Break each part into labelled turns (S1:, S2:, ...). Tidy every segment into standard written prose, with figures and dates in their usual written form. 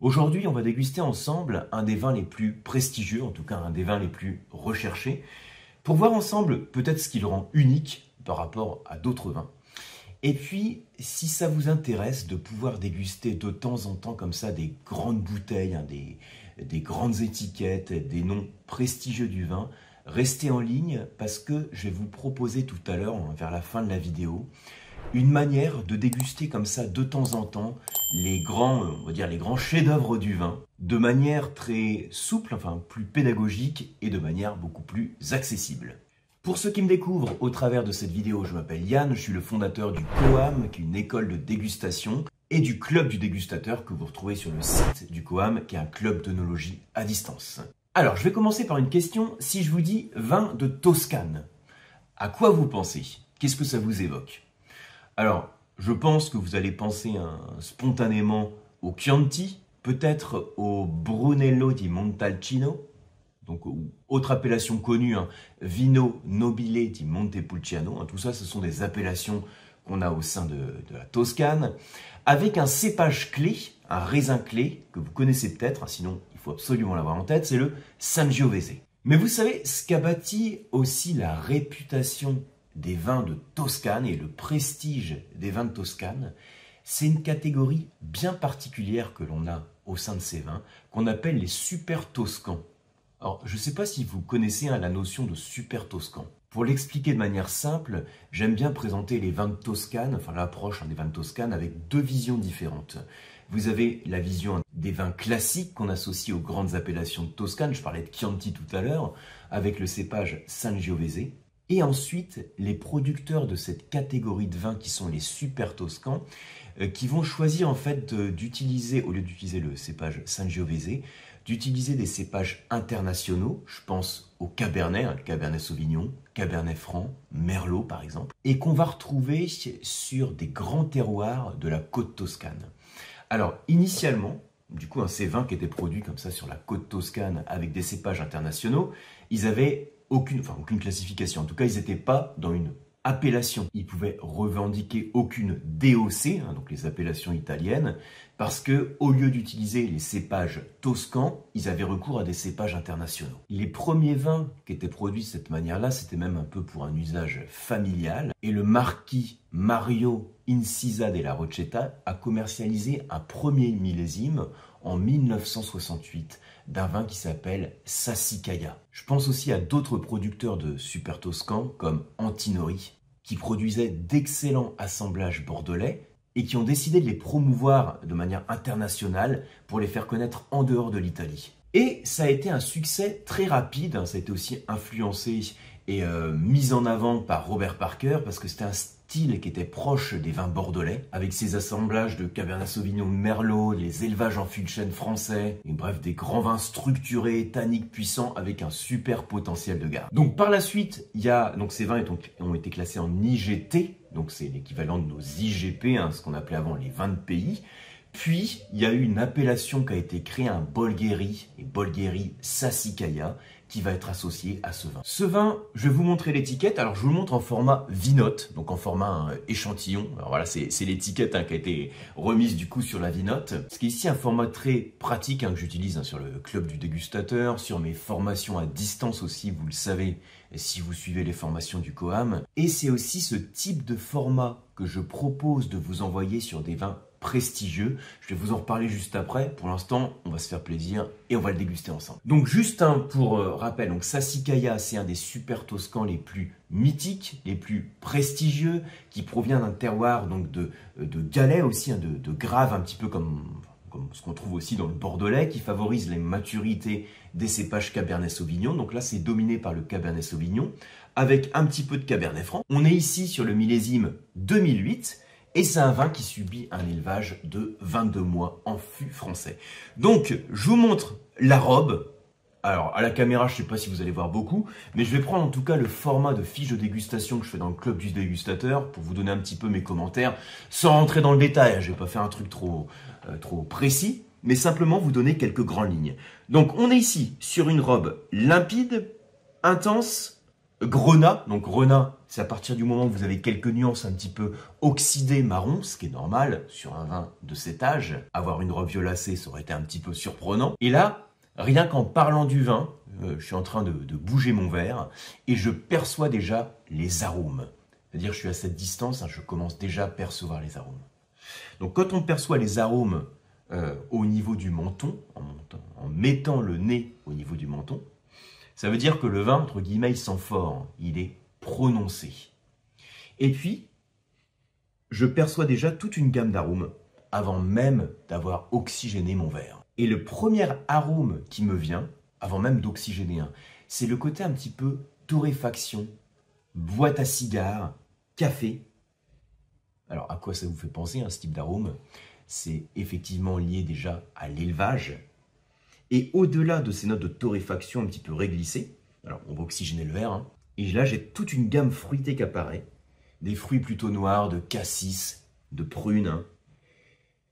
S1: Aujourd'hui, on va déguster ensemble un des vins les plus prestigieux, en tout cas un des vins les plus recherchés, pour voir ensemble peut-être ce qui le rend unique par rapport à d'autres vins. Et puis, si ça vous intéresse de pouvoir déguster de temps en temps comme ça des grandes bouteilles, des grandes étiquettes, des noms prestigieux du vin, restez en ligne parce que je vais vous proposer tout à l'heure, vers la fin de la vidéo, une manière de déguster comme ça de temps en temps les grands, on va dire les grands chefs-d'œuvre du vin, de manière très souple, enfin plus pédagogique et de manière beaucoup plus accessible. Pour ceux qui me découvrent au travers de cette vidéo, je m'appelle Yann, je suis le fondateur du COAM, qui est une école de dégustation, et du club du dégustateur que vous retrouvez sur le site du COAM, qui est un club d'œnologie à distance. Alors, je vais commencer par une question. Si je vous dis vin de Toscane, à quoi vous pensez? Qu'est-ce que ça vous évoque? Alors, je pense que vous allez penser spontanément au Chianti, peut-être au Brunello di Montalcino, donc autre appellation connue, Vino Nobile di Montepulciano. Tout ça, ce sont des appellations qu'on a au sein de la Toscane, avec un cépage clé, un raisin clé, que vous connaissez peut-être, sinon il faut absolument l'avoir en tête, c'est le Sangiovese. Mais vous savez, ce qu'a bâti aussi la réputation des vins de Toscane et le prestige des vins de Toscane, c'est une catégorie bien particulière que l'on a au sein de ces vins, qu'on appelle les super toscans. Alors, je ne sais pas si vous connaissez la notion de super toscan. Pour l'expliquer de manière simple, j'aime bien présenter les vins de Toscane, enfin l'approche des vins de Toscane, avec deux visions différentes. Vous avez la vision des vins classiques qu'on associe aux grandes appellations de Toscane, je parlais de Chianti tout à l'heure, avec le cépage Sangiovese. Et ensuite, les producteurs de cette catégorie de vins qui sont les super toscans, qui vont choisir en fait d'utiliser, au lieu d'utiliser le cépage Sangiovese, d'utiliser des cépages internationaux, je pense au Cabernet, Cabernet Sauvignon, Cabernet Franc, Merlot par exemple, et qu'on va retrouver sur des grands terroirs de la côte toscane. Alors initialement, du coup, ces vins qui étaient produits comme ça sur la côte toscane avec des cépages internationaux, ils avaient aucune classification. En tout cas, ils n'étaient pas dans une appellation. Ils pouvaient revendiquer aucune DOC, donc les appellations italiennes, parce que au lieu d'utiliser les cépages toscans, ils avaient recours à des cépages internationaux. Les premiers vins qui étaient produits de cette manière-là, c'était même un peu pour un usage familial. Et le marquis Mario Incisa della Rocchetta a commercialisé un premier millésime en 1968 d'un vin qui s'appelle Sassicaia. Je pense aussi à d'autres producteurs de super toscans comme Antinori, qui produisaient d'excellents assemblages bordelais et qui ont décidé de les promouvoir de manière internationale pour les faire connaître en dehors de l'Italie. Et ça a été un succès très rapide, ça a été aussi influencé et mis en avant par Robert Parker parce que c'était un style qui était proche des vins bordelais, avec ses assemblages de Cabernet Sauvignon, Merlot, les élevages en fût de chêne français, et bref, des grands vins structurés, tanniques, puissants, avec un super potentiel de garde. Donc par la suite, ces vins ont été classés en IGT, donc c'est l'équivalent de nos IGP, ce qu'on appelait avant les vins de pays. Puis, il y a eu une appellation qui a été créée, un Bolgheri, et Bolgheri Sassicaia, qui va être associé à ce vin. Ce vin, je vais vous montrer l'étiquette. Alors, je vous le montre en format vinote, donc en format échantillon. Alors voilà, c'est l'étiquette qui a été remise du coup sur la vinote. Ce qui est ici un format très pratique que j'utilise sur le club du dégustateur, sur mes formations à distance aussi, vous le savez, si vous suivez les formations du COAM. Et c'est aussi ce type de format que je propose de vous envoyer sur des vins prestigieux. Je vais vous en reparler juste après. Pour l'instant, on va se faire plaisir et on va le déguster ensemble. Donc juste pour rappel, donc Sassicaia, c'est un des super toscans les plus mythiques, les plus prestigieux, qui provient d'un terroir donc de galets aussi, de graves, un petit peu comme ce qu'on trouve aussi dans le Bordelais, qui favorise les maturités des cépages Cabernet Sauvignon. Donc là, c'est dominé par le Cabernet Sauvignon, avec un petit peu de Cabernet Franc. On est ici sur le millésime 2008, et c'est un vin qui subit un élevage de 22 mois en fût français. Donc, je vous montre la robe. Alors, à la caméra, je ne sais pas si vous allez voir beaucoup, mais je vais prendre en tout cas le format de fiche de dégustation que je fais dans le club du dégustateur pour vous donner un petit peu mes commentaires, sans rentrer dans le détail. Je ne vais pas faire un truc trop précis, mais simplement vous donner quelques grandes lignes. Donc, on est ici sur une robe limpide, intense, Grenat, donc grenat, c'est à partir du moment où vous avez quelques nuances un petit peu oxydées marron, ce qui est normal sur un vin de cet âge. Avoir une robe violacée, ça aurait été un petit peu surprenant. Et là, rien qu'en parlant du vin, je suis en train de bouger mon verre et je perçois déjà les arômes. C'est-à-dire je suis à cette distance, hein, je commence déjà à percevoir les arômes. Donc quand on perçoit les arômes au niveau du menton, en mettant le nez au niveau du menton, ça veut dire que le vin, entre guillemets, il sent fort, il est prononcé. Et puis, je perçois déjà toute une gamme d'arômes avant même d'avoir oxygéné mon verre. Et le premier arôme qui me vient, avant même d'oxygéner un, c'est le côté un petit peu torréfaction, boîte à cigares, café. Alors, à quoi ça vous fait penser, ce type d'arôme? C'est effectivement lié déjà à l'élevage. Et au-delà de ces notes de torréfaction un petit peu réglissées, alors on va oxygéner le verre, hein, et là j'ai toute une gamme fruitée qui apparaît, des fruits plutôt noirs, de cassis, de prunes, hein.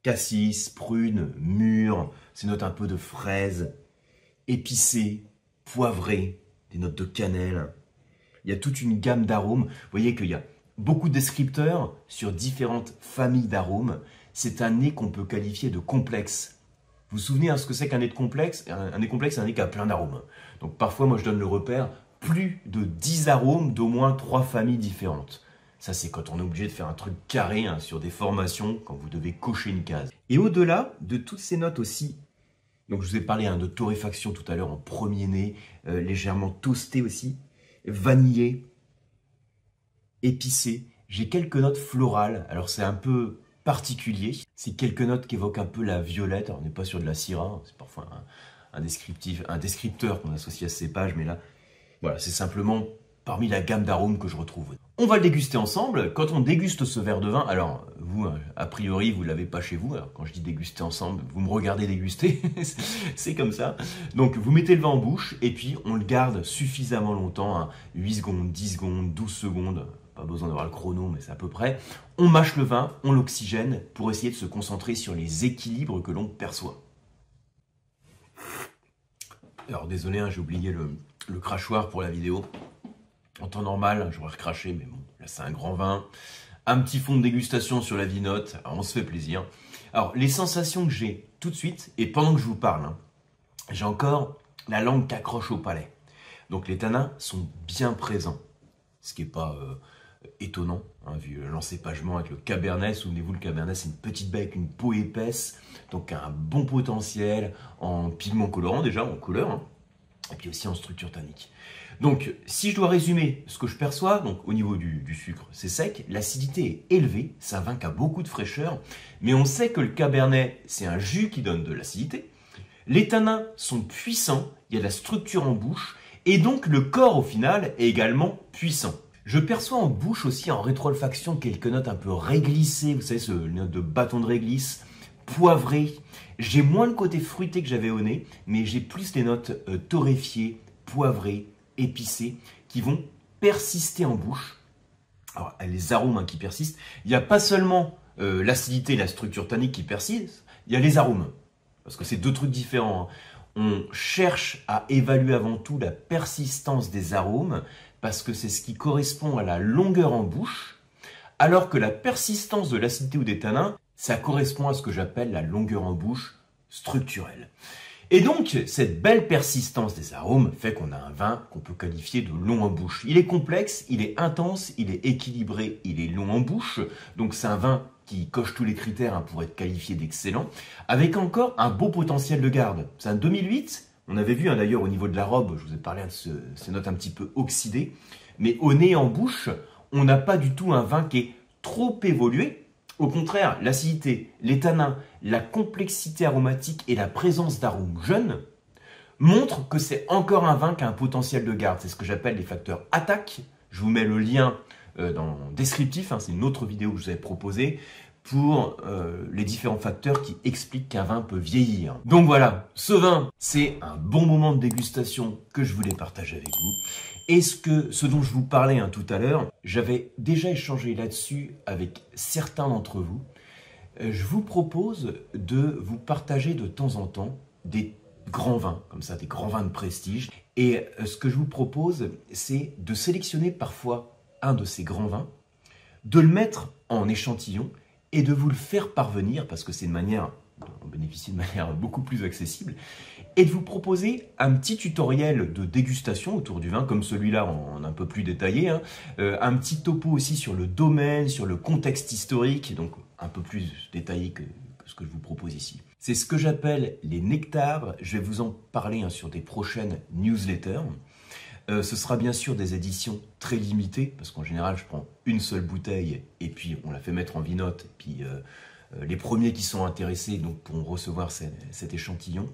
S1: Cassis, prunes, mûres, ces notes un peu de fraises, épicées, poivrées, des notes de cannelle. Il y a toute une gamme d'arômes. Vous voyez qu'il y a beaucoup de descripteurs sur différentes familles d'arômes. C'est un nez qu'on peut qualifier de complexe. Vous vous souvenez ce que c'est qu'un nez de complexe? Un nez complexe, c'est un nez qui a plein d'arômes. Donc parfois, moi je donne le repère, plus de 10 arômes d'au moins 3 familles différentes. Ça, c'est quand on est obligé de faire un truc carré sur des formations, quand vous devez cocher une case. Et au-delà de toutes ces notes aussi, donc je vous ai parlé de torréfaction tout à l'heure en premier nez, légèrement toasté aussi, vanillé, épicé. J'ai quelques notes florales, alors c'est un peu particulier. C'est quelques notes qui évoquent un peu la violette. Alors, on n'est pas sur de la syrah, c'est parfois un descripteur qu'on associe à ces cépage, mais là, voilà, c'est simplement parmi la gamme d'arômes que je retrouve. On va le déguster ensemble. Quand on déguste ce verre de vin, alors vous, a priori, vous ne l'avez pas chez vous. Alors quand je dis déguster ensemble, vous me regardez déguster, c'est comme ça. Donc vous mettez le vin en bouche et puis on le garde suffisamment longtemps, 8 secondes, 10 secondes, 12 secondes. Pas besoin d'avoir le chrono, mais c'est à peu près. On mâche le vin, on l'oxygène pour essayer de se concentrer sur les équilibres que l'on perçoit. Alors désolé, j'ai oublié le crachoir pour la vidéo. En temps normal, j'aurais recraché, mais bon, là c'est un grand vin. Un petit fond de dégustation sur la vinote, alors on se fait plaisir. Alors les sensations que j'ai tout de suite, et pendant que je vous parle, j'ai encore la langue qui accroche au palais. Donc les tanins sont bien présents, ce qui n'est pas étonnant, vu l'encépagement avec le cabernet. Souvenez-vous, le cabernet c'est une petite baie avec une peau épaisse, donc un bon potentiel en pigments colorants déjà, en couleur, et puis aussi en structure tannique. Donc, si je dois résumer ce que je perçois, donc au niveau du sucre, c'est sec, l'acidité est élevée, c'est un vin qui a beaucoup de fraîcheur, mais on sait que le cabernet, c'est un jus qui donne de l'acidité. Les tanins sont puissants, il y a de la structure en bouche, et donc le corps au final est également puissant. Je perçois en bouche aussi, en rétro-olfaction, quelques notes un peu réglissées, vous savez, ce note de bâton de réglisse, poivré. J'ai moins le côté fruité que j'avais au nez, mais j'ai plus les notes torréfiées, poivrées, épicées, qui vont persister en bouche. Alors, les arômes qui persistent, il n'y a pas seulement l'acidité et la structure tannique qui persistent, il y a les arômes. Parce que c'est deux trucs différents. On cherche à évaluer avant tout la persistance des arômes, parce que c'est ce qui correspond à la longueur en bouche, alors que la persistance de l'acidité ou des tanins, ça correspond à ce que j'appelle la longueur en bouche structurelle. Et donc, cette belle persistance des arômes fait qu'on a un vin qu'on peut qualifier de long en bouche. Il est complexe, il est intense, il est équilibré, il est long en bouche. Donc c'est un vin qui coche tous les critères pour être qualifié d'excellent, avec encore un beau potentiel de garde. C'est un 2008, on avait vu d'ailleurs au niveau de la robe, je vous ai parlé de ces notes un petit peu oxydées, mais au nez et en bouche, on n'a pas du tout un vin qui est trop évolué. Au contraire, l'acidité, les tanins, la complexité aromatique et la présence d'arômes jeunes montrent que c'est encore un vin qui a un potentiel de garde. C'est ce que j'appelle les facteurs attaque. Je vous mets le lien dans le descriptif, c'est une autre vidéo que je vous avais proposée pour les différents facteurs qui expliquent qu'un vin peut vieillir. Donc voilà, ce vin, c'est un bon moment de dégustation que je voulais partager avec vous. Et ce dont je vous parlais tout à l'heure, j'avais déjà échangé là-dessus avec certains d'entre vous. Je vous propose de vous partager de temps en temps des grands vins, comme ça, des grands vins de prestige. Et ce que je vous propose, c'est de sélectionner parfois un de ces grands vins, de le mettre en échantillon et de vous le faire parvenir, parce que c'est une manière, on bénéficie de manière beaucoup plus accessible, et de vous proposer un petit tutoriel de dégustation autour du vin, comme celui-là en un peu plus détaillé, hein. Un petit topo aussi sur le domaine, sur le contexte historique, donc un peu plus détaillé que ce que je vous propose ici. C'est ce que j'appelle les nectars. Je vais vous en parler hein, sur des prochaines newsletters. Ce sera bien sûr des éditions très limitées, parce qu'en général, je prends une seule bouteille et puis on la fait mettre en vinote. Et puis les premiers qui sont intéressés donc, pourront recevoir cet échantillon.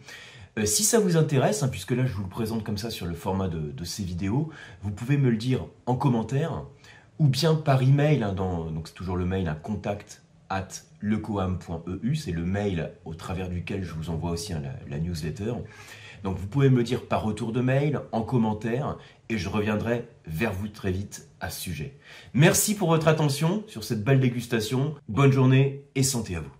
S1: Si ça vous intéresse, hein, puisque là je vous le présente comme ça sur le format de ces vidéos, vous pouvez me le dire en commentaire ou bien par email. Hein, donc c'est toujours le mail, hein, contact@lecoam.eu, c'est le mail au travers duquel je vous envoie aussi hein, la newsletter. Donc vous pouvez me le dire par retour de mail, en commentaire, et je reviendrai vers vous très vite à ce sujet. Merci pour votre attention sur cette belle dégustation. Bonne journée et santé à vous.